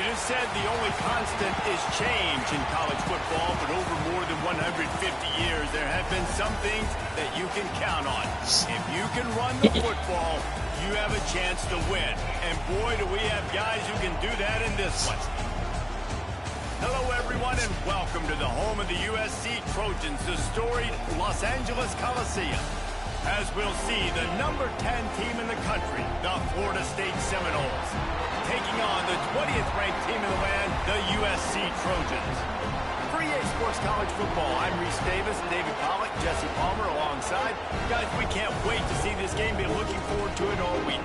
It is said the only constant is change in college football, but over more than 150 years, there have been some things that you can count on. If you can run the football, you have a chance to win. And boy, do we have guys who can do that in this one. Hello, everyone, and welcome to the home of the USC Trojans, the storied Los Angeles Coliseum. As we'll see, the number 10 team in the country, the Florida State Seminoles, taking on the 20th ranked team in the land, the USC Trojans. For EA Sports College Football, I'm Reese Davis, David Pollack, Jesse Palmer alongside. Guys, we can't wait to see this game. Been looking forward to it all week.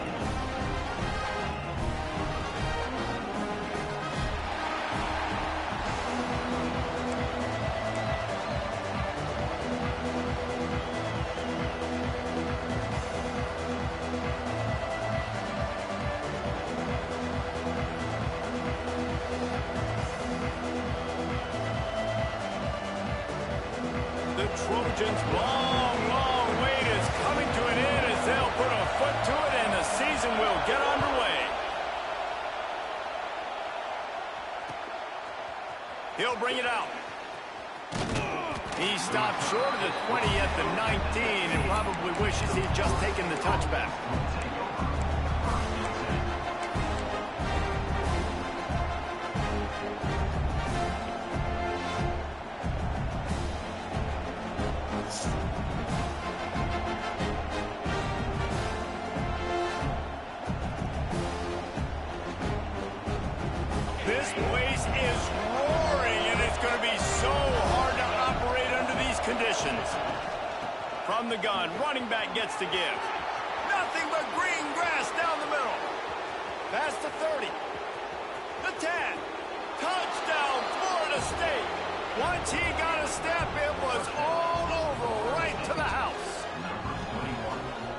Trojans' long wait is coming to an end as they'll put a foot to it and the season will get underway. He'll bring it out. He stopped short of the 20 at the 19 and probably wishes he'd just taken the touchback. This place is roaring, and it's going to be so hard to operate under these conditions. From the gun, running back gets to give. Nothing but green grass down the middle. Past the 30. The 10. Touchdown, Florida State. Once he got a step, it was all over, right to the house.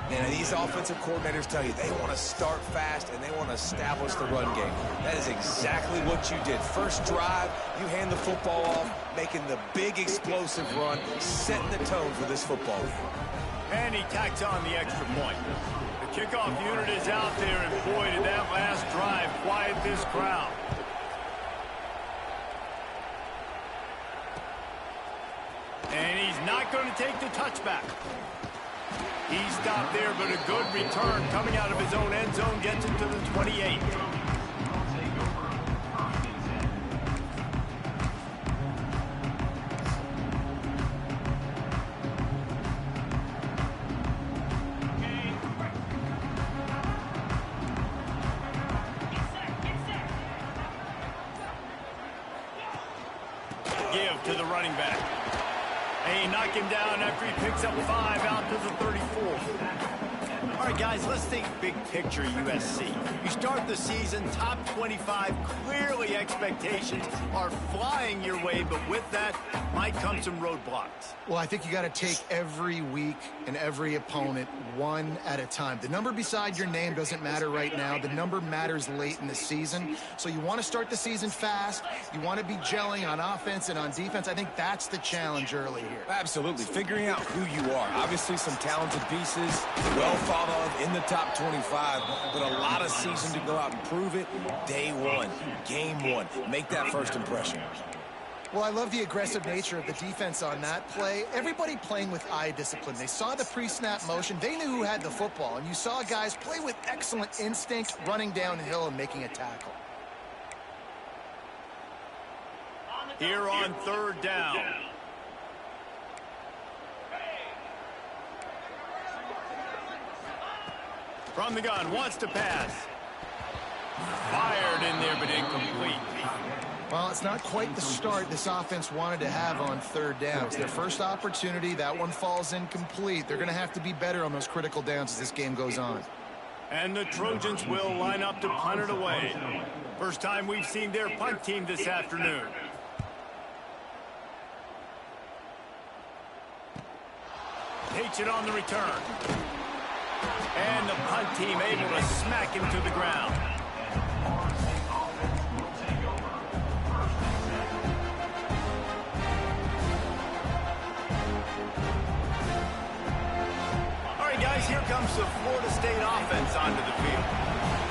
And these offensive coordinators tell you they want to start fast and they want to establish the run game. That is exactly what you did. First drive, you hand the football off, making the big explosive run, setting the tone for this football game. And he tacks on the extra point. The kickoff unit is out there, and boy, did that last drive quiet this crowd. And he's not going to take the touchback. He stopped there, but a good return coming out of his own end zone gets him to the 28. Give to the running back. Hey, knock him down after he picks up 5 out to the 34. All right, guys, let's think big picture USC. You start the season top 25. Clearly, expectations are flying your way, but with that might come some roadblocks. Well, I think you got to take every week and every opponent one at a time. The number beside your name doesn't matter right now. The number matters late in the season. So you want to start the season fast. You want to be gelling on offense and on defense. I think that's the challenge early here. Absolutely. Figuring out who you are. Obviously, some talented pieces, well thought of in the top 25, but a lot of season to go out and prove it. Day one, game one. Make that first impression. Well, I love the aggressive nature of the defense on that play. Everybody playing with eye discipline. They saw the pre-snap motion. They knew who had the football, and you saw guys play with excellent instinct, running downhill and making a tackle. Here on third down. From the gun, wants to pass. Fired in there, but incomplete. Well, it's not quite the start this offense wanted to have on third down. It's their first opportunity. That one falls incomplete. They're going to have to be better on those critical downs as this game goes on. And the Trojans will line up to punt it away. First time we've seen their punt team this afternoon. Takes it on the return. And the punt team able to smack him to the ground. All right, guys, here comes the Florida State offense onto the field.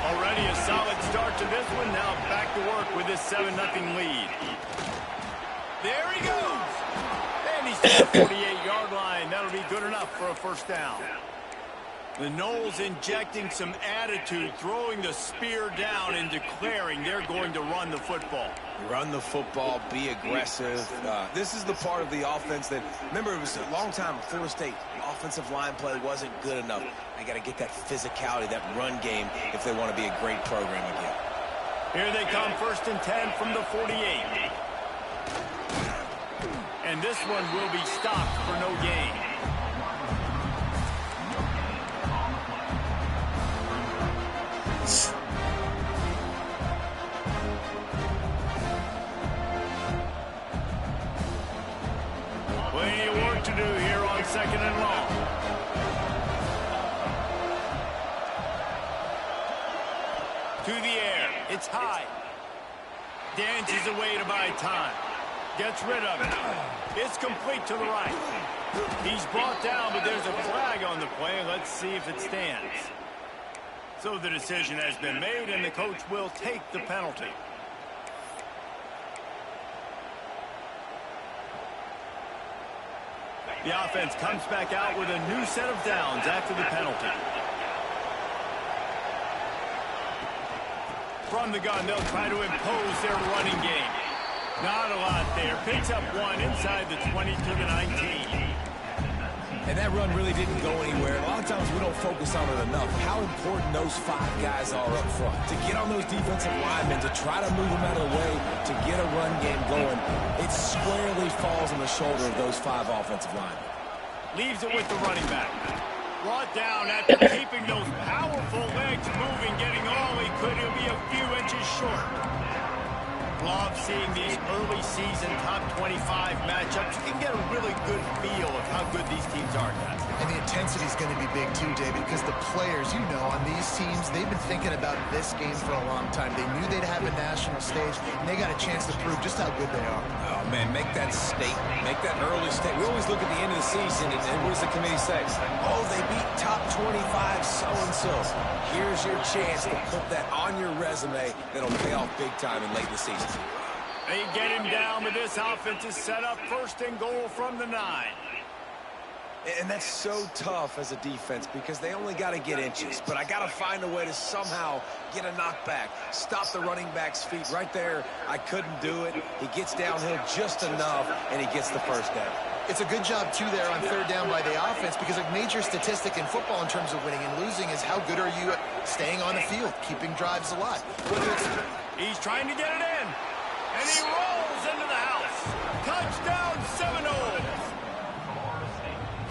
Already a solid start to this one. Now back to work with this 7-0 lead. There he goes. And he's to the 48-yard line. That'll be good enough for a first down. The Noles injecting some attitude, throwing the spear down and declaring they're going to run the football. Run the football, be aggressive. This is the part of the offense that, remember, it was a long time before State. Offensive line play wasn't good enough. They got to get that physicality, that run game, if they want to be a great program again. Here they come, 1st and 10 from the 48. And this one will be stopped for no gain. Plenty of work to do here on 2nd and long. To the air. It's high. Dances away to buy time. Gets rid of it. It's complete to the right. He's brought down, but there's a flag on the play. Let's see if it stands. So the decision has been made, and the coach will take the penalty. The offense comes back out with a new set of downs after the penalty. From the gun, they'll try to impose their running game. Not a lot there. Picks up one inside the 20 to the 19. And that run really didn't go anywhere. A lot of times we don't focus on it enough. How important those 5 guys are up front. To get on those defensive linemen, to try to move them out of the way, to get a run game going, it squarely falls on the shoulder of those 5 offensive linemen. Leaves it with the running back. Brought down after keeping those powerful legs moving, getting all he could. He'll be a few inches short. Love seeing these early season top 25 matchups. You can get a really good feel of how good these teams are, guys. And the intensity is going to be big too, David, because the players, you know, on these teams, they've been thinking about this game for a long time. They knew they'd have a national stage, and they got a chance to prove just how good they are. Oh, man, make that statement. Make that early statement. We always look at the end of the season, and what does the committee say? Oh, they beat top 25 so-and-so. Here's your chance to put that on your resume that'll pay off big time in late in the season. They get him down, but this offense is set up 1st and goal from the 9. And that's so tough as a defense because they only got to get inches. But I got to find a way to somehow get a knockback, stop the running back's feet right there. I couldn't do it. He gets downhill just enough, and he gets the first down. It's a good job, too, there on 3rd down by the offense because a major statistic in football in terms of winning and losing is how good are you at staying on the field, keeping drives alive. He's trying to get it in. And he rolls into the house. Touchdown, Seminoles.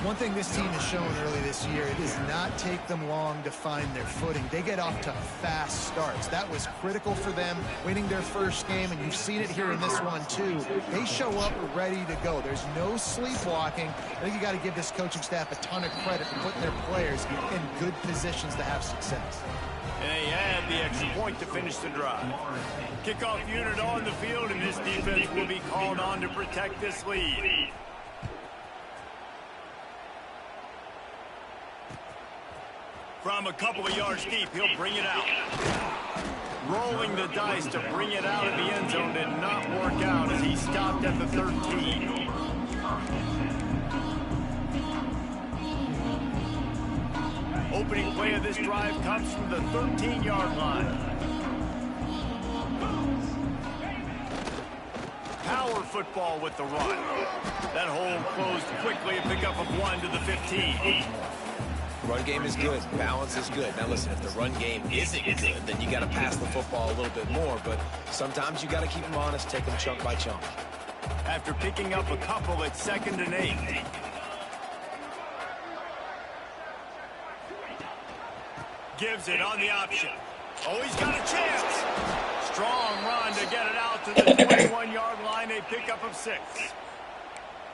One thing this team has shown early this year, it does not take them long to find their footing. They get off to fast starts. That was critical for them, winning their first game, and you've seen it here in this one, too. They show up ready to go. There's no sleepwalking. I think you got to give this coaching staff a ton of credit for putting their players in good positions to have success. And they had the extra point to finish the drive. Kickoff unit on the field, and this defense will be called on to protect this lead. From a couple of yards deep, he'll bring it out. Rolling the dice to bring it out of the end zone did not work out as he stopped at the 13. Opening play of this drive comes from the 13-yard line. Power football with the run. That hole closed quickly, a pickup of 1 to the 15. Run game is good. Balance is good. Now, listen, if the run game isn't good, then you got to pass the football a little bit more. But sometimes you got to keep them honest, take them chunk by chunk. After picking up a couple at 2nd and 8. Gives it on the option. Oh, he's got a chance. Strong run to get it out to the 21-yard line. A pickup of 6.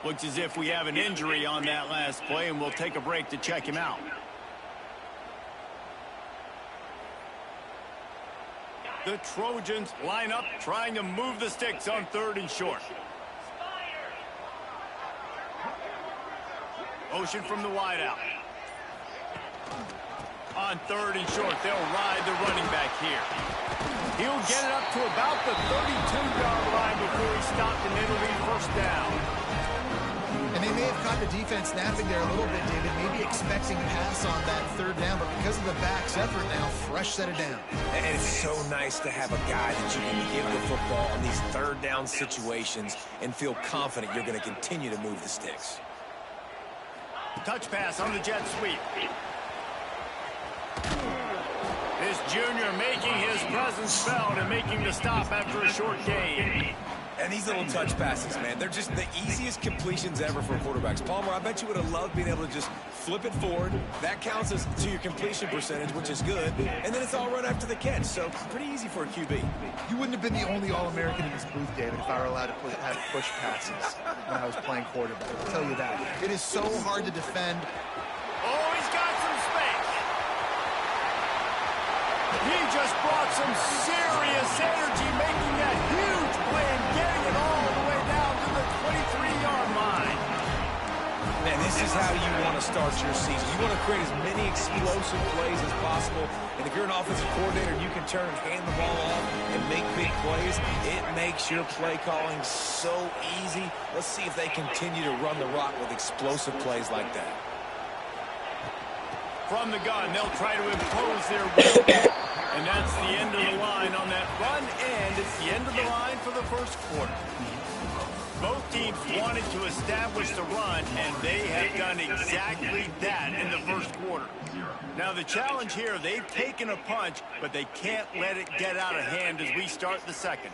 Looks as if we have an injury on that last play, and we'll take a break to check him out. The Trojans line up, trying to move the sticks on 3rd and short. Motion from the wideout. On 3rd and short, they'll ride the running back here. He'll get it up to about the 32-yard line before he stopped, and it'll be 1st down. And they may have caught the defense napping there a little bit, David, maybe expecting pass on that 3rd down, but because of the back's effort now, fresh set it down. And it's so nice to have a guy that you can give the football on these 3rd down situations and feel confident you're going to continue to move the sticks. Touch pass on the jet sweep. This junior making his presence felt and making the stop after a short gain. And these little touch passes, man, they're just the easiest completions ever for quarterbacks. Palmer, I bet you would have loved being able to just flip it forward. That counts as to your completion percentage, which is good. And then it's all run after the catch, so pretty easy for a QB. You wouldn't have been the only All-American in this booth, David, if I were allowed to have push passes when I was playing quarterback. I'll tell you that. It is so hard to defend. Oh, he's got some space. He just brought some serious energy, making that huge play and getting it all the way down to the 23-yard line. Man, this is how you want to start your season. You want to create as many explosive plays as possible. And if you're an offensive coordinator, you can turn and hand the ball off and make big plays. It makes your play calling so easy. Let's see if they continue to run the rock with explosive plays like that. From the gun, they'll try to impose their will. And that's the end of the line on that run, and it's the end of the line for the 1st quarter. Both teams wanted to establish the run, and they have done exactly that in the 1st quarter. Now the challenge here, they've taken a punch, but they can't let it get out of hand as we start the 2nd.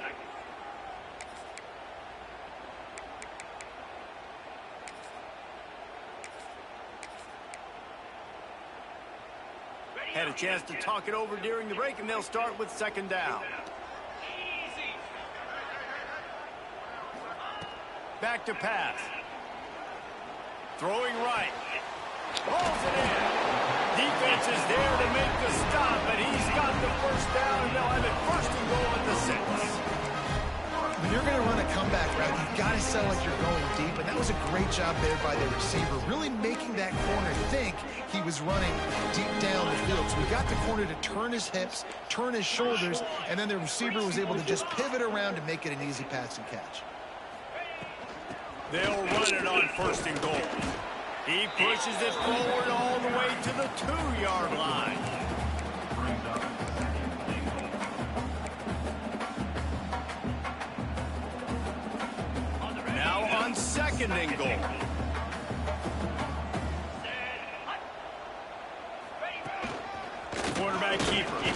Had a chance to talk it over during the break, and they'll start with 2nd down. Back to pass. Throwing right. Pulls it in. Defense is there to make the stop, but he's got the 1st down, and they'll have it 1st and goal at the 6. When you're going to run a comeback route, you've got to sell like you're going deep, and that was a great job there by the receiver, really making that corner think he was running deep down the field. So we got the corner to turn his hips, turn his shoulders, and then the receiver was able to just pivot around and make it an easy pass and catch. They'll run it on 1st and goal. He pushes it forward all the way to the 2-yard line. Now on 2nd and goal. Quarterback keeper.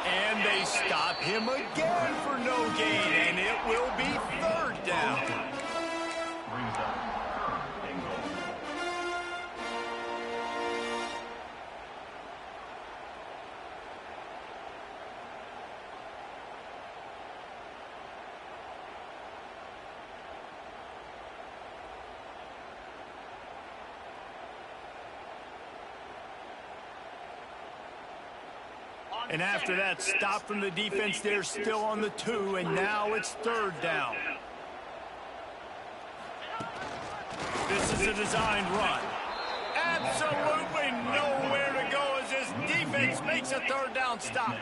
And they stop him again for no gain, and it will be 3rd down. And after that stop from the defense, they're still on the 2, and now it's 3rd down. This is a designed run. Absolutely nowhere to go as this defense makes a 3rd down stop.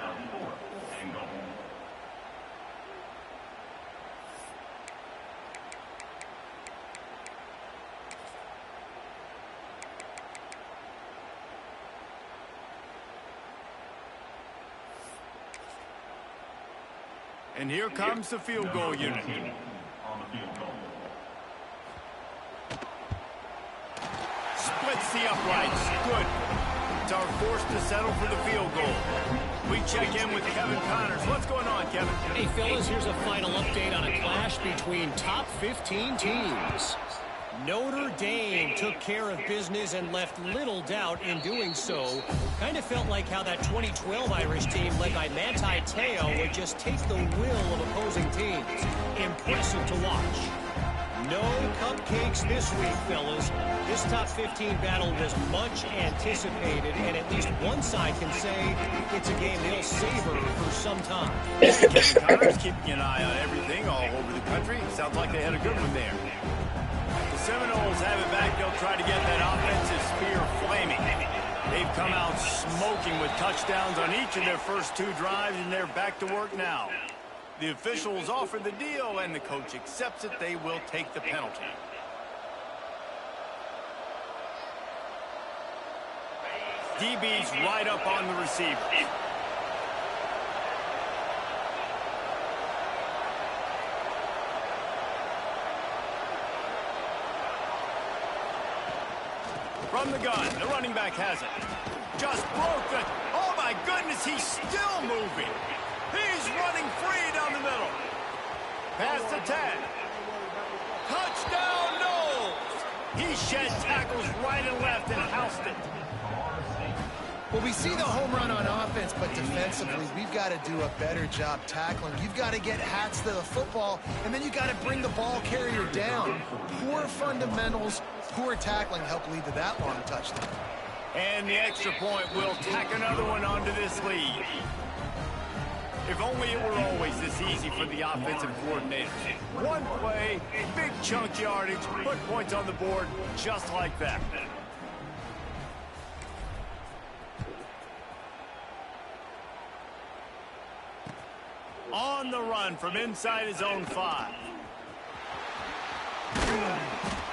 And here comes the field goal unit. Splits the uprights. Good. It's our force to settle for the field goal. We check in with Kevin Connors. What's going on, Kevin? Hey, fellas, here's a final update on a clash between top 15 teams. Notre Dame took care of business and left little doubt in doing so. Kind of felt like how that 2012 Irish team led by Manti Te'o would just take the will of opposing teams. Impressive to watch. No cupcakes this week, fellas. This top 15 battle was much anticipated, and at least one side can say it's a game they'll savor for some time. Kevin Connors keeping an eye on everything all over the country. Sounds like they had a good one there. The Seminoles have it back. They'll try to get that offensive spear flaming. They've come out smoking with touchdowns on each of their first 2 drives, and they're back to work now. The officials offer the deal, and the coach accepts it. They will take the penalty. DB's right up on the receiver. From the gun, the running back has it. Just broke it. Oh, my goodness, he's still moving. He's running free down the middle. Pass to 10. Touchdown, Knowles. He shed tackles right and left and housed it. Well, we see the home run on offense, but defensively, we've got to do a better job tackling. You've got to get hats to the football, and then you got to bring the ball carrier down. Poor fundamentals, poor tackling help lead to that long touchdown. And the extra point will tack another one onto this lead. If only it were always this easy for the offensive coordinators. One play, big chunk yardage, put points on the board just like that. On the run from inside his own 5.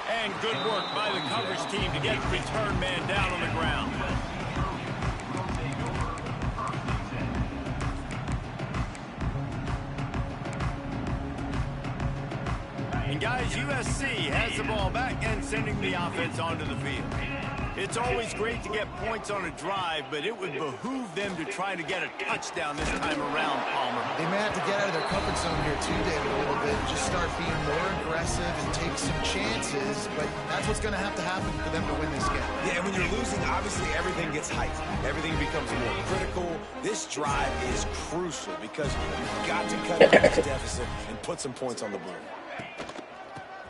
And good work by the coverage team to get the return man down on the ground. And guys, USC has the ball back and sending the offense onto the field. It's always great to get points on a drive, but it would behoove them to try to get a touchdown this time around, Palmer. They may have to get out of their comfort zone here too, David, a little bit. Just start being more aggressive and take some chances, but that's what's going to happen for them to win this game. Yeah, when you're losing, obviously everything gets hyped. Everything becomes more critical. This drive is crucial because you've got to cut this deficit and put some points on the board.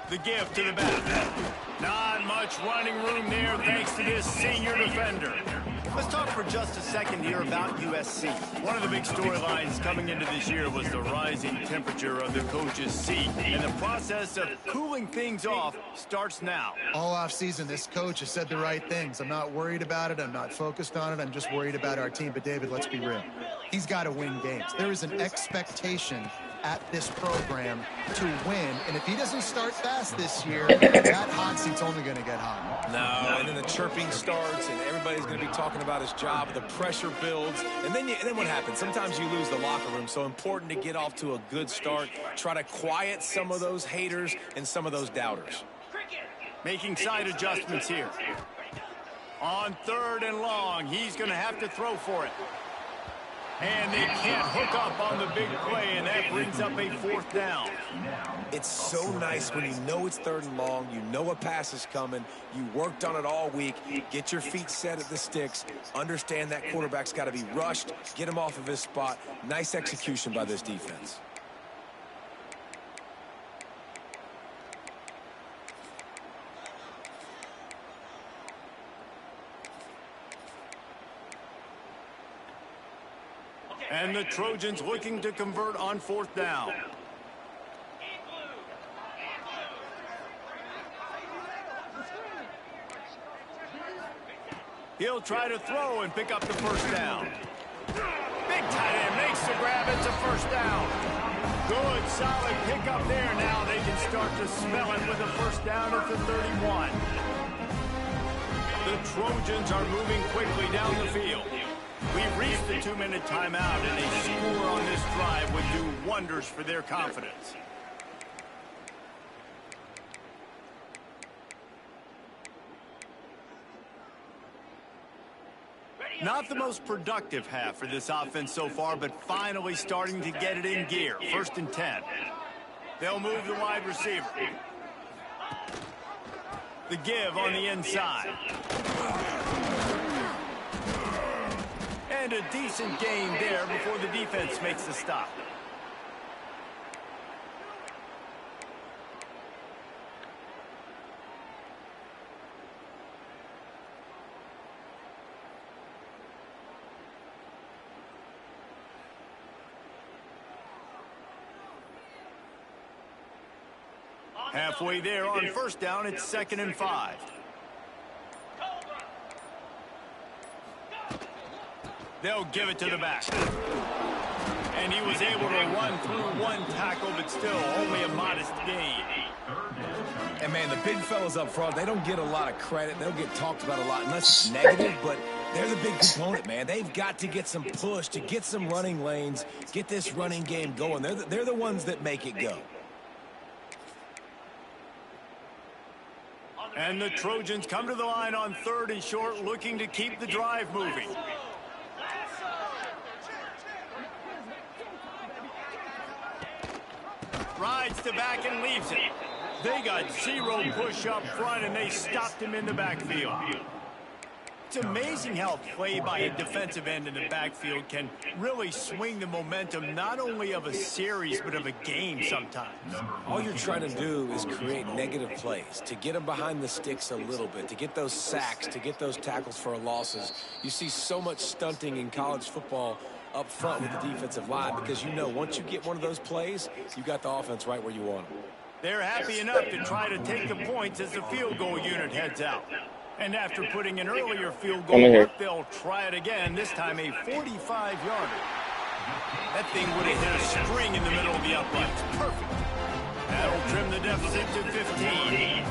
The give to the back. Not much running room there thanks to this senior defender. Let's talk for just a second here about USC. One of the big storylines coming into this year was the rising temperature of the coach's seat. And the process of cooling things off starts now. All offseason, this coach has said the right things. I'm not worried about it. I'm not focused on it. I'm just worried about our team. But, David, let's be real. He's got to win games. There is an expectation at this program to win, and if he doesn't start fast this year, that hot seat's only going to get hot. No, and then the chirping starts, and everybody's going to be talking about his job. The pressure builds, and then what happens? Sometimes you lose the locker room, so important to get off to a good start. Try to quiet some of those haters and some of those doubters. Making side adjustments here. On 3rd and long, he's going to have to throw for it. And they can't hook up on the big play, and that brings up a 4th down. It's so nice when you know it's 3rd and long, you know a pass is coming, you worked on it all week, get your feet set at the sticks, understand that quarterback's got to be rushed, get him off of his spot. Nice execution by this defense. And the Trojans looking to convert on 4th down. He'll try to throw and pick up the 1st down. Big tight end makes the grab. It's a 1st down. Good, solid pickup there. Now they can start to smell it with a 1st down at the 31. The Trojans are moving quickly down the field. We've reached the 2-minute timeout, and a score on this drive would do wonders for their confidence. Not the most productive half for this offense so far, but finally starting to get it in gear. 1st and 10. They'll move the wide receiver. The give on the inside. And a decent gain there before the defense makes the stop. Halfway there on 1st down, it's 2nd and 5. They'll give it to the back. And he was able to run through one tackle, but still only a modest gain. And, man, the big fellas up front, they don't get a lot of credit. They don't get talked about a lot unless it's negative, but they're the big component, man. They've got to get some push, to get some running lanes, get this running game going. They're the ones that make it go. And the Trojans come to the line on 3rd and short, looking to keep the drive moving. Rides to back and leaves it. They got 0 push up front, and they stopped him in the backfield. It's amazing how play by a defensive end in the backfield can really swing the momentum not only of a series but of a game sometimes. All you're trying to do is create negative plays, to get them behind the sticks a little bit, to get those sacks, to get those tackles for losses. You see so much stunting in college football up front with the defensive line because you know once you get one of those plays, you got the offense right where you want them. They're happy enough to try to take the points as the field goal unit heads out. And after putting an earlier field goal work, they'll try it again, this time a 45-yarder. That thing would have hit a string in the middle of the uprights. Perfect. That'll trim the deficit to 15.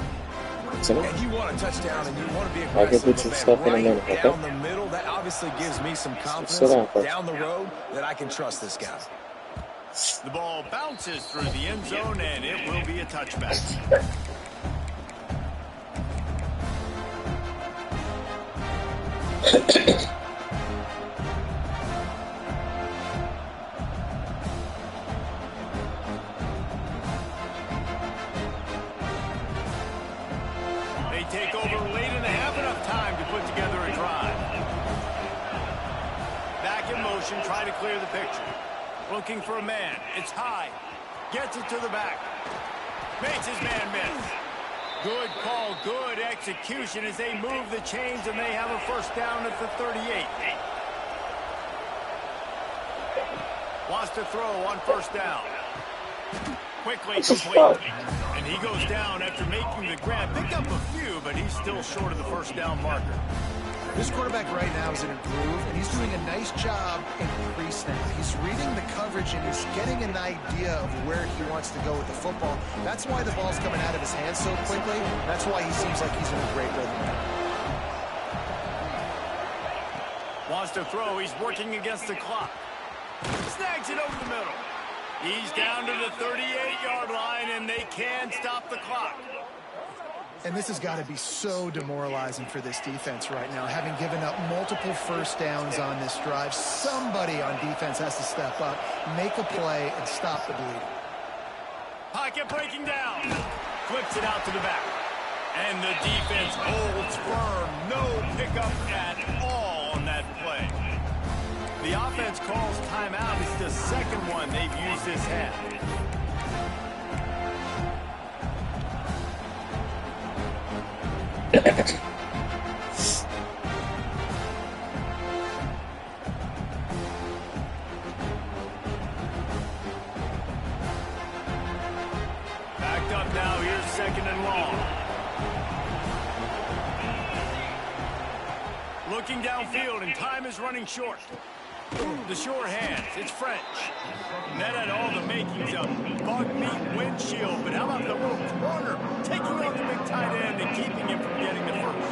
And you want a touchdown and you want to be aggressive, but man, right down the middle, that obviously gives me some confidence down the road that I can trust this guy. The ball bounces through the end zone, and it will be a touchback. They take over late and they have enough time to put together a drive. Back in motion, try to clear the picture. Looking for a man. It's high. Gets it to the back. Makes his man miss. Good call, good execution as they move the chains and they have a first down at the 38. Wants to throw on first down. Quickly complete. And he goes down after making the grab. Picked up a few, but he's still short of the first down marker. This quarterback right now is in a groove, and he's doing a nice job in pre-snap. He's reading the coverage, and he's getting an idea of where he wants to go with the football. That's why the ball's coming out of his hands so quickly. That's why he seems like he's in a great rhythm. Wants to throw. He's working against the clock. Snags it over the middle. He's down to the 38-yard line, and they can stop the clock. And this has got to be so demoralizing for this defense right now. Having given up multiple first downs on this drive, somebody on defense has to step up, make a play, and stop the bleeding. Pocket breaking down. Flips it out to the back. And the defense holds firm. No pickup at all on that play. The offense calls timeout. It's the second one they've used this half. Backed up now. Here's second and long. Looking downfield, and time is running short. The sure hands. It's French. And that had all the makings of bug meat windshield. But how about the little corner taking on the big tight end and keeping him from getting the first?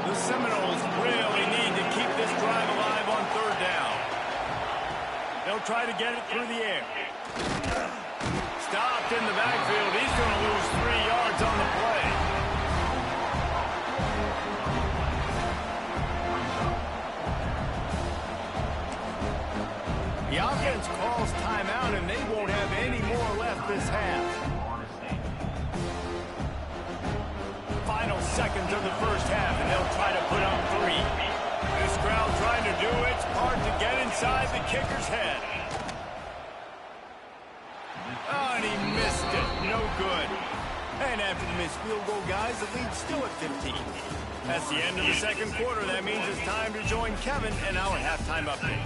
The Seminoles really need to keep this drive alive on third down. They'll try to get it through the air. Stopped in the backfield. He's going to lose 3 yards on the play. The offense calls timeout, and they won't have any more left this half. Final seconds of the first half, and they'll try to put up 3. This crowd trying to do its part to get inside the kicker's head. Oh, and he missed it. No good. And after the missed field goal, guys, the lead's still at 15. That's the end of the second quarter. That means it's time to join Kevin and our halftime update.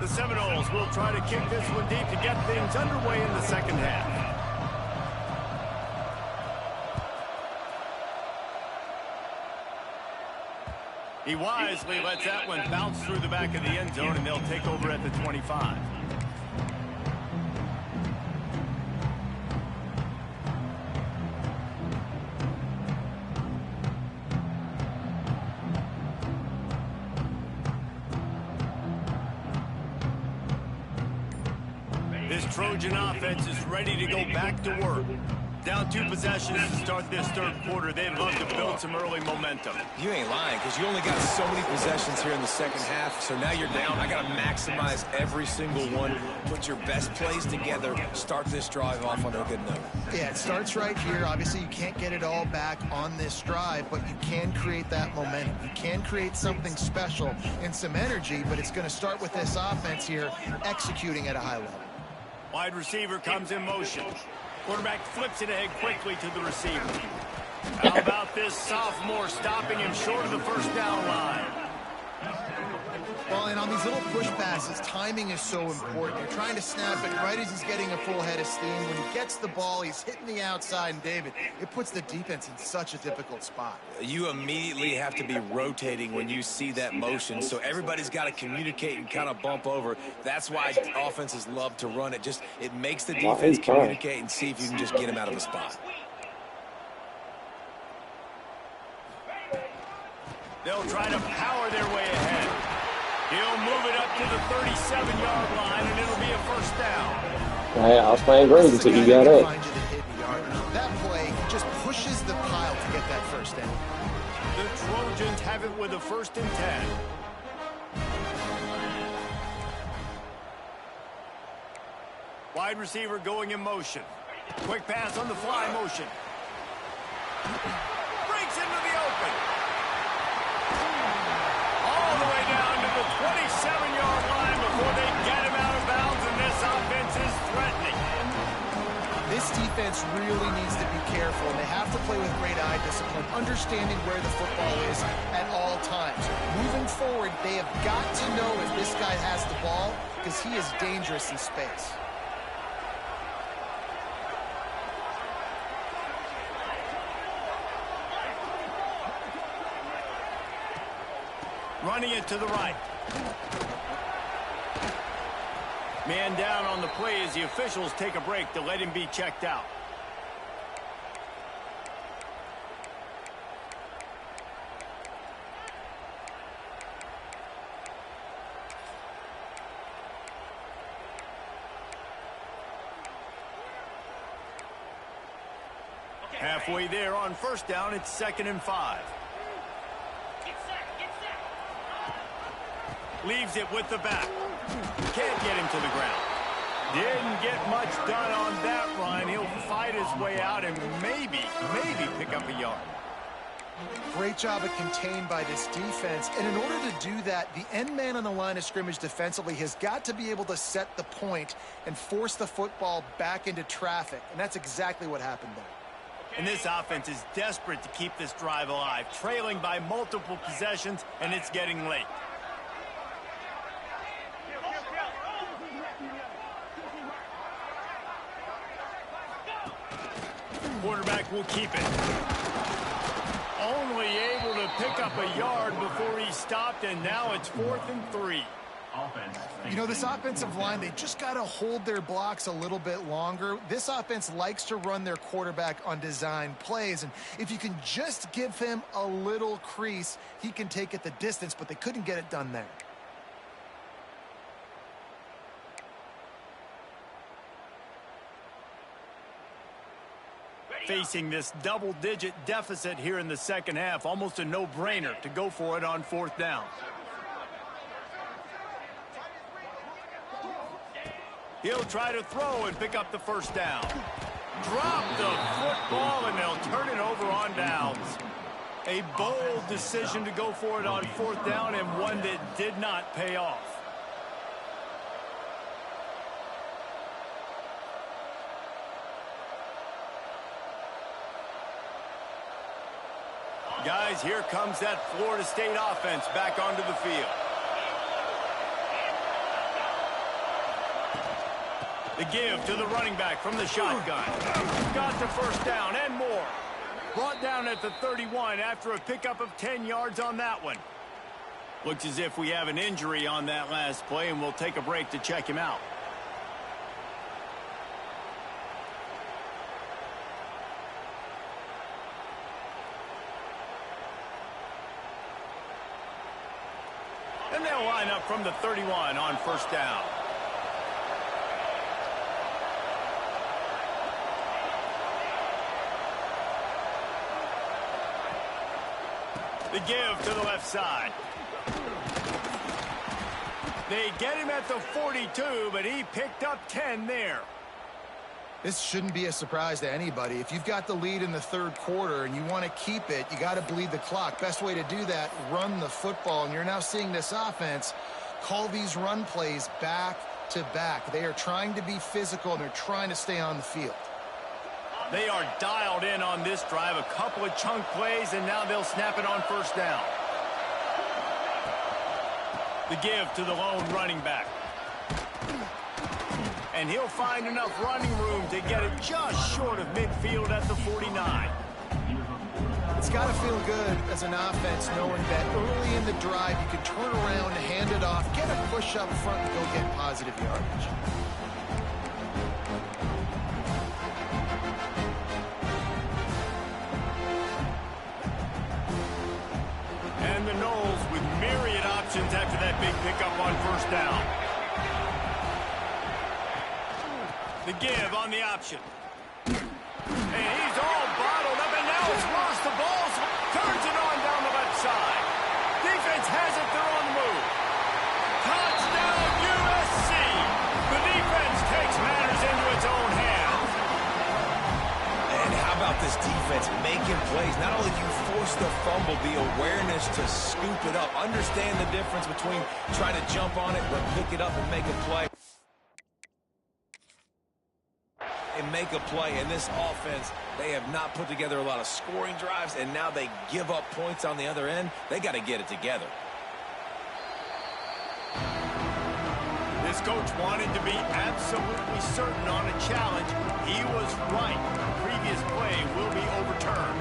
The Seminoles will try to kick this one deep to get things underway in the second half. He wisely lets that one bounce through the back of the end zone, and they'll take over at the 25. This Trojan offense is ready to go back to work. Down 2 possessions to start this third quarter. They'd love to build some early momentum. You ain't lying, because you only got so many possessions here in the second half, so now you're down. I got to maximize every single one. Put your best plays together. Start this drive off on a good note. Yeah, it starts right here. Obviously, you can't get it all back on this drive, but you can create that momentum. You can create something special and some energy, but it's going to start with this offense here executing at a high level. Wide receiver comes in motion. Quarterback flips it ahead quickly to the receiver. How about this sophomore stopping him short of the first down line? Well, and on these little push passes, timing is so important. You're trying to snap it right as he's getting a full head of steam. When he gets the ball, he's hitting the outside, and David, it puts the defense in such a difficult spot. You immediately have to be rotating when you see that motion, so everybody's got to communicate and kind of bump over. That's why offenses love to run it. It makes the defense communicate and see if you can just get him out of a spot. They'll try to power their way ahead. He'll move it up to the 37-yard line, and it'll be a first down. Hey, I was playing great until you got up. That play just pushes the pile to get that first down. The Trojans have it with a 1st and 10. Wide receiver going in motion. Quick pass on the fly motion. Breaks into the open. All the way down to the 27-yard line before they get him out of bounds, and this offense is threatening. This defense really needs to be careful, and they have to play with great eye discipline, understanding where the football is at all times. Moving forward, they have got to know if this guy has the ball, because he is dangerous in space. Running it to the right. Man down on the play as the officials take a break to let him be checked out. Halfway there on first down, it's 2nd and 5. Leaves it with the back. Can't get him to the ground. Didn't get much done on that run. He'll fight his way out and maybe pick up a yard. Great job of contained by this defense. And in order to do that, the end man on the line of scrimmage defensively has got to be able to set the point and force the football back into traffic. And that's exactly what happened there. And this offense is desperate to keep this drive alive, trailing by multiple possessions, and it's getting late. Quarterback will keep it. Only able to pick up a yard before he stopped, and now it's 4th and 3. You know, this offensive line, they just got to hold their blocks a little bit longer. This offense likes to run their quarterback on design plays, and if you can just give him a little crease, he can take it the distance, but they couldn't get it done there. Facing this double-digit deficit here in the second half, almost a no-brainer to go for it on 4th down. He'll try to throw and pick up the first down. Drop the football, and they'll turn it over on downs. A bold decision to go for it on 4th down, and one that did not pay off. Guys, here comes that Florida State offense back onto the field. The give to the running back from the shotgun. Got the first down and more. Brought down at the 31 after a pickup of 10 yards on that one. Looks as if we have an injury on that last play, and we'll take a break to check him out. And they'll line up from the 31 on first down. The give to the left side. They get him at the 42, but he picked up 10 there. This shouldn't be a surprise to anybody. If you've got the lead in the third quarter and you want to keep it, you got to bleed the clock. Best way to do that, run the football. And you're now seeing this offense call these run plays back to back. They are trying to be physical, and they're trying to stay on the field. They are dialed in on this drive. A couple of chunk plays, and now they'll snap it on first down. The give to the lone running back. And he'll find enough running room to get it just short of midfield at the 49. It's got to feel good as an offense knowing that early in the drive you can turn around, hand it off, get a push up front, and go get positive yardage. And the Knowles with myriad options after that big pickup on first down. The give on the option. And he's all bottled up, and now it's worse. The ball turns it on down the left side. Defense has it. They're on the move. Touchdown, USC. The defense takes matters into its own hands. And how about this defense making plays? Not only do you force the fumble, the awareness to scoop it up. Understand the difference between trying to jump on it, but pick it up and make a play. And make a play. In this offense, they have not put together a lot of scoring drives, and now they give up points on the other end. They got to get it together. This coach wanted to be absolutely certain on a challenge. He was right. The previous play will be overturned.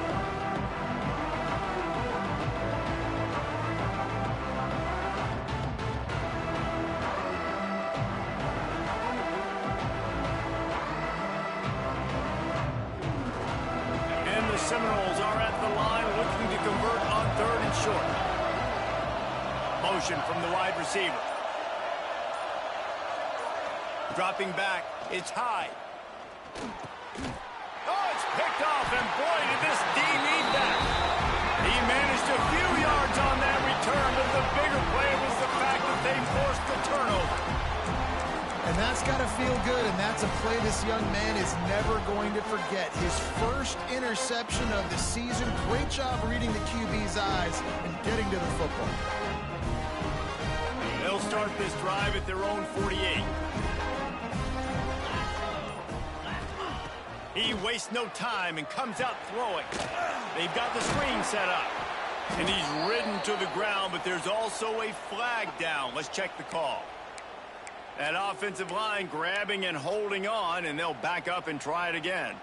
Seminoles are at the line looking to convert on third and short. Motion from the wide receiver. Dropping back. It's high. Oh, it's picked off, and boy, did this D need that. He managed a few yards on that return, but the bigger play was the fact that they forced the turnover. And that's got to feel good, and that's a play this young man is never going to forget. His first interception of the season. Great job reading the QB's eyes and getting to the football. They'll start this drive at their own 48. He wastes no time and comes out throwing. They've got the screen set up. And he's ridden to the ground, but there's also a flag down. Let's check the call. That offensive line grabbing and holding on, and they'll back up and try it again.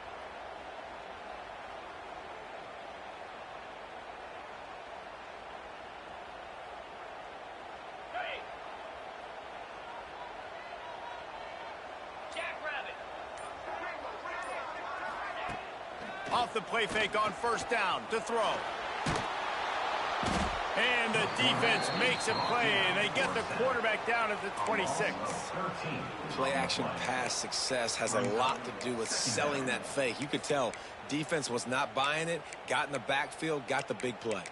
Off the play fake on first down to throw. And the defense makes a play, and they get the quarterback down at the 26. Play action pass success has a lot to do with selling that fake. You could tell defense was not buying it, got in the backfield, got the big play.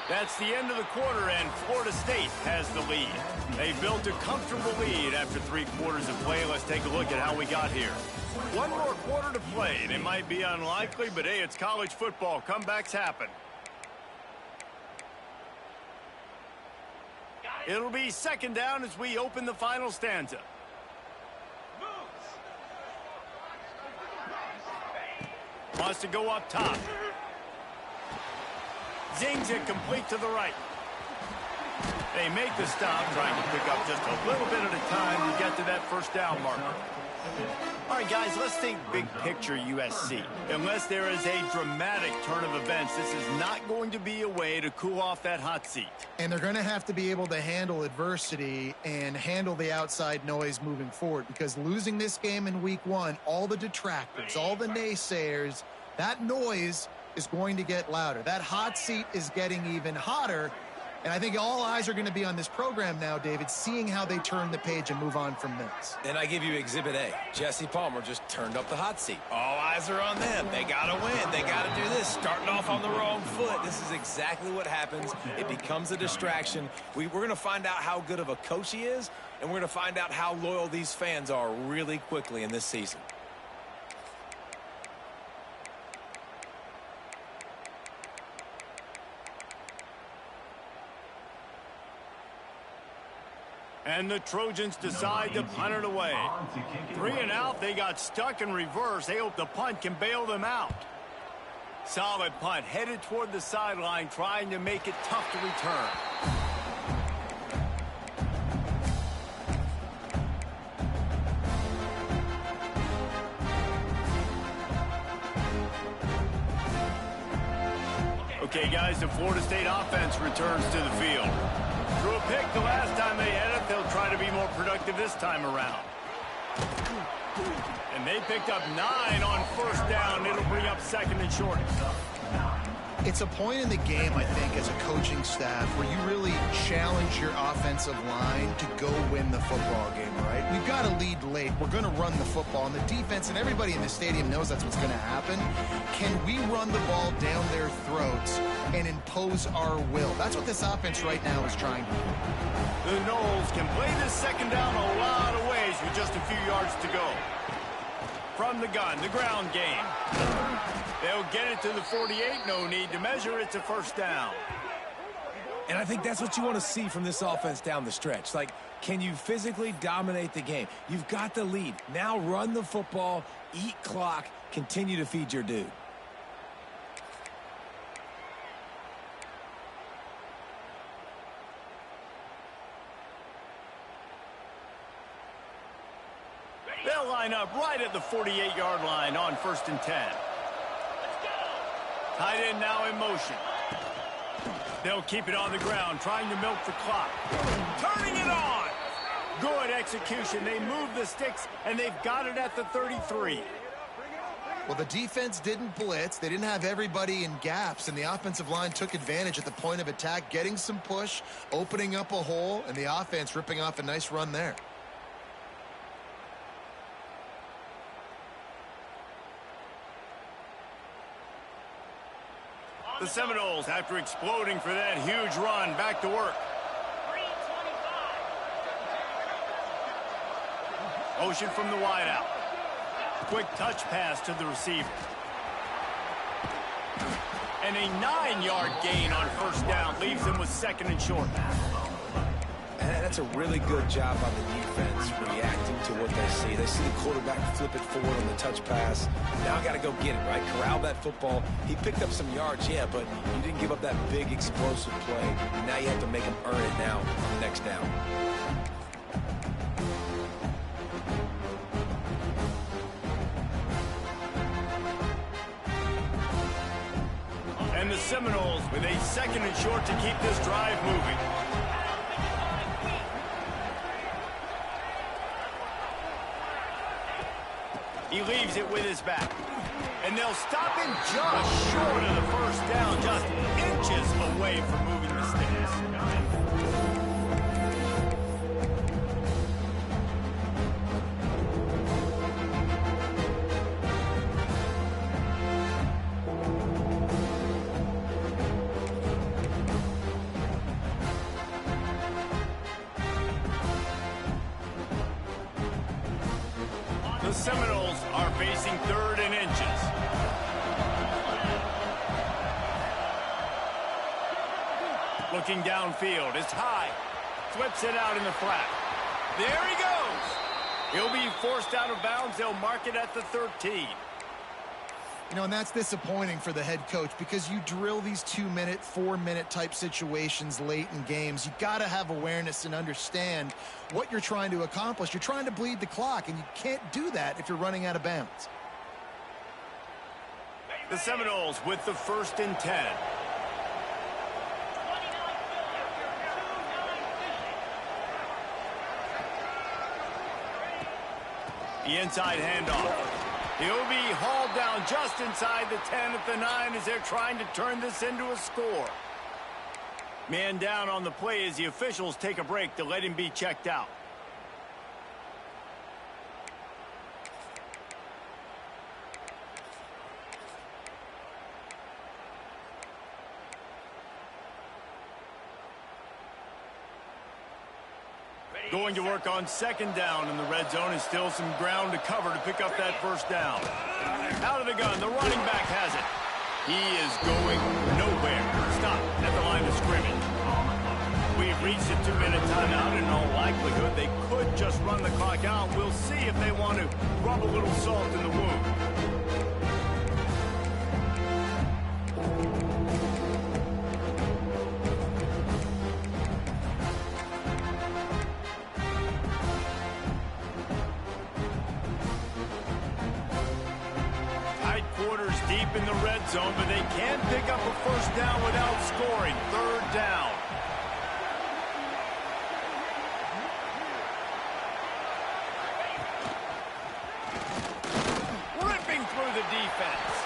That's the end of the quarter, and Florida State has the lead. They built a comfortable lead after 3 quarters of play. Let's take a look at how we got here. One more quarter to play, and it might be unlikely, but hey, it's college football. Comebacks happen. It'll be second down as we open the final stanza. Wants to go up top. Zings it complete to the right. They make the stop, trying to pick up just a little bit at a time to get to that first down marker. All right, guys, let's think big picture USC. Unless there is a dramatic turn of events, this is not going to be a way to cool off that hot seat. And they're going to have to be able to handle adversity and handle the outside noise moving forward, because losing this game in week 1, all the detractors, all the naysayers, that noise is going to get louder. That hot seat is getting even hotter. And I think all eyes are going to be on this program now, David, seeing how they turn the page and move on from this. And I give you Exhibit A. Jesse Palmer just turned up the hot seat. All eyes are on them. They got to win. They got to do this. Starting off on the wrong foot. This is exactly what happens. It becomes a distraction. We're going to find out how good of a coach he is, and we're going to find out how loyal these fans are really quickly in this season. And the Trojans decide to punt it away. 3 and out, they got stuck in reverse. They hope the punt can bail them out. Solid punt, headed toward the sideline, trying to make it tough to return. Okay, guys, the Florida State offense returns to the field. Threw a pick the last time they had it. They'll try to be more productive this time around. And they picked up 9 on first down. It'll bring up 2nd and short. It's a point in the game, I think, as a coaching staff where you really challenge your offensive line to go win the football game, right? We've got to lead late. We're going to run the football. And the defense and everybody in the stadium knows that's what's going to happen. Can we run the ball down their throats and impose our will? That's what this offense right now is trying to do. The Noles can play this second down a lot of ways with just a few yards to go. From the gun, the ground game. They'll get it to the 48. No need to measure. It's a first down. And I think that's what you want to see from this offense down the stretch. Like, can you physically dominate the game? You've got the lead. Now run the football, eat clock, continue to feed your dude. They'll line up right at the 48-yard line on 1st and 10. Tight end now in motion. They'll keep it on the ground, trying to milk the clock. Turning it on! Good execution. They move the sticks, and they've got it at the 33. Well, the defense didn't blitz. They didn't have everybody in gaps, and the offensive line took advantage at the point of attack, getting some push, opening up a hole, and the offense ripping off a nice run there. The Seminoles, after exploding for that huge run, back to work. Motion from the wideout. Quick touch pass to the receiver. And a 9-yard gain on first down leaves them with 2nd and short. And that's a really good job by the defense reacting to what they see. They see the quarterback flip it forward on the touch pass. Now got to go get it, right? Corral that football. He picked up some yards, yeah, but you didn't give up that big explosive play. Now you have to make him earn it now on the next down. And the Seminoles with a 2nd and short to keep this drive moving. He leaves it with his back. And they'll stop him just short of the first down, just inches away from moving the sticks. The Seminoles are facing 3rd and inches. Looking downfield. It's high. Flips it out in the flat. There he goes. He'll be forced out of bounds. They'll mark it at the 13. You know, and that's disappointing for the head coach because you drill these 2-minute, 4-minute type situations late in games. You got to have awareness and understand what you're trying to accomplish. You're trying to bleed the clock, and you can't do that if you're running out of bounds. The Seminoles with the 1st and 10. The inside handoff. He'll be hauled down just inside the 10 at the 9 as they're trying to turn this into a score. Man down on the play as the officials take a break to let him be checked out. Going to work on 2nd down in the red zone, and still some ground to cover to pick up that 1st down. Out of the gun, the running back has it. He is going nowhere. Stop at the line of scrimmage. We've reached a 2-minute timeout. In all likelihood, they could just run the clock out. We'll see if they want to rub a little salt in the wound. Deep in the red zone, but they can't pick up a 1st down without scoring. 3rd down. Ripping through the defense.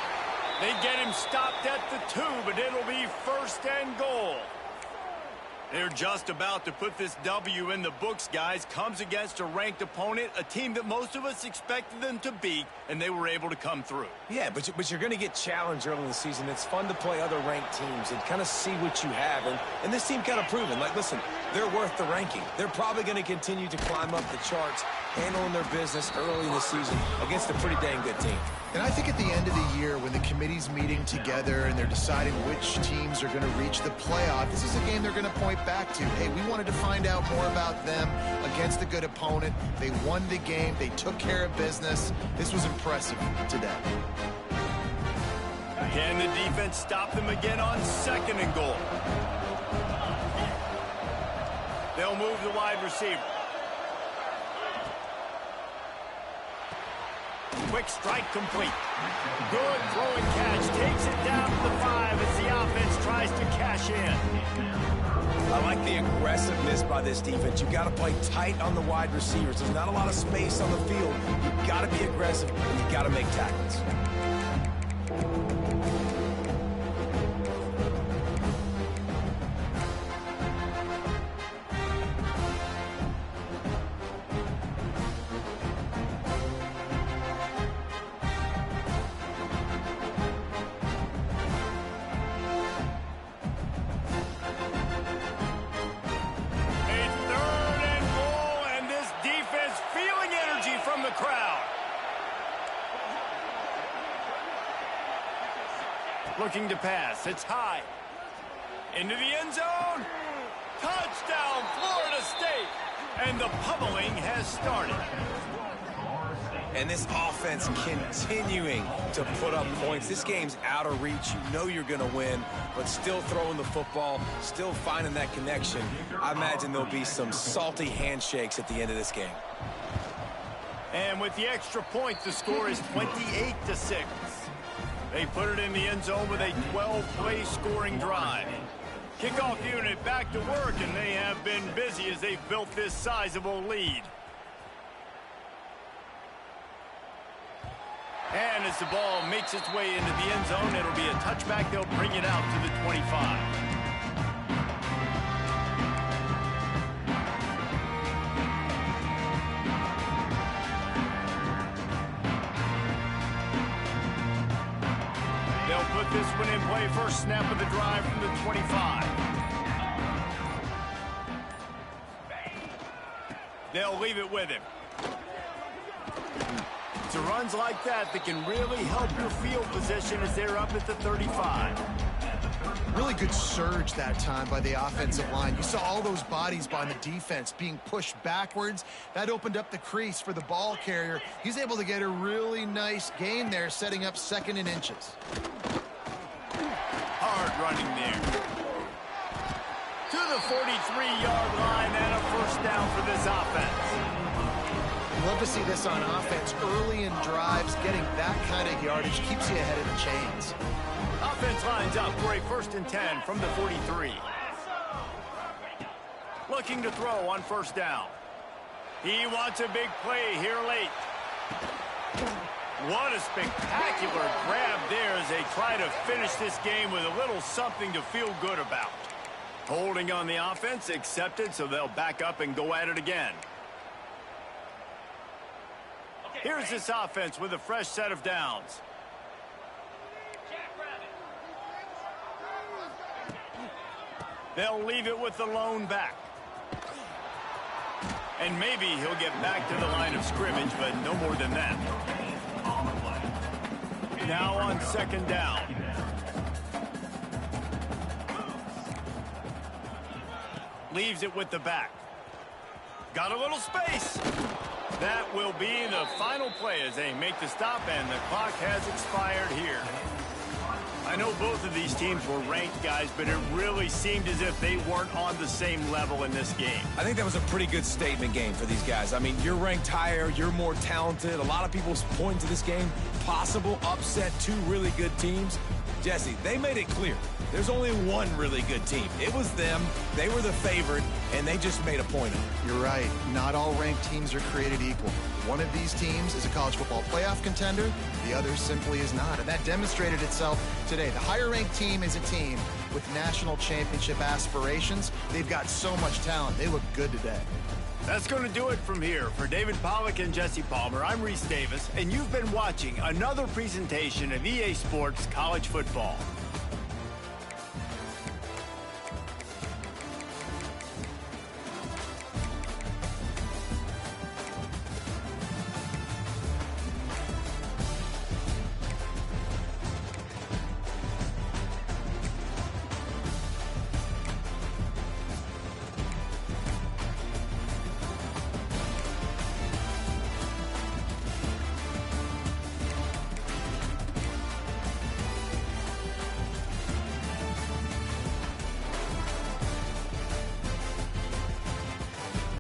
They get him stopped at the 2, but it'll be 1st and goal. They're just about to put this W in the books, guys. Comes against a ranked opponent, a team that most of us expected them to beat, and they were able to come through. Yeah, but you're going to get challenged early in the season. It's fun to play other ranked teams and kind of see what you have. And this team kind of proven, like, listen, they're worth the ranking. They're probably going to continue to climb up the charts, handling their business early in the season against a pretty dang good team. And I think at the end of the year, when the committee's meeting together and they're deciding which teams are going to reach the playoff, this is a game they're going to point back to. Hey, we wanted to find out more about them against a good opponent. They won the game. They took care of business. This was impressive today. Can the defense stop them again on 2nd and goal? They'll move the wide receiver. Quick strike complete. Good throwing catch. Takes it down to the 5 as the offense tries to cash in. I like the aggressiveness by this defense. You've got to play tight on the wide receivers. There's not a lot of space on the field. You've got to be aggressive, and you've got to make tackles. Looking to pass. It's high. Into the end zone. Touchdown, Florida State. And the pummeling has started. And this offense continuing to put up points. This game's out of reach. You know you're going to win, but still throwing the football, still finding that connection. I imagine there'll be some salty handshakes at the end of this game. And with the extra point, the score is 28-6. They put it in the end zone with a 12-play scoring drive. Kickoff unit back to work, and they have been busy as they've built this sizable lead. And as the ball makes its way into the end zone, it'll be a touchback. They'll bring it out to the 25. Put this one in play. First snap of the drive from the 25. They'll leave it with him. It's runs like that that can really help your field position as they're up at the 35. Really good surge that time by the offensive line. You saw all those bodies by the defense being pushed backwards. That opened up the crease for the ball carrier. He's able to get a really nice gain there, setting up 2nd and inches. Hard running there. To the 43-yard line and a first down for this offense. Love to see this on offense. Early in drives, getting that kind of yardage keeps you ahead of the chains. Offense lines up for a 1st and 10 from the 43. Looking to throw on 1st down. He wants a big play here late. What a spectacular grab there as they try to finish this game with a little something to feel good about. Holding on the offense accepted, so they'll back up and go at it again. Here's this offense with a fresh set of downs. They'll leave it with the lone back. And maybe he'll get back to the line of scrimmage, but no more than that. Now on 2nd down. Leaves it with the back. Got a little space. That will be the final play as they make the stop, and the clock has expired here. I know both of these teams were ranked, guys, but it really seemed as if they weren't on the same level in this game. I think that was a pretty good statement game for these guys. I mean, you're ranked higher, you're more talented. A lot of people point to this game, possible upset, 2 really good teams. Jesse, they made it clear. There's only one really good team. It was them. They were the favorite, and they just made a point of it. You're right. Not all ranked teams are created equal. One of these teams is a college football playoff contender. The other simply is not, and that demonstrated itself today. The higher-ranked team is a team with national championship aspirations. They've got so much talent. They look good today. That's going to do it from here. For David Pollack and Jesse Palmer, I'm Reese Davis, and you've been watching another presentation of EA Sports College Football.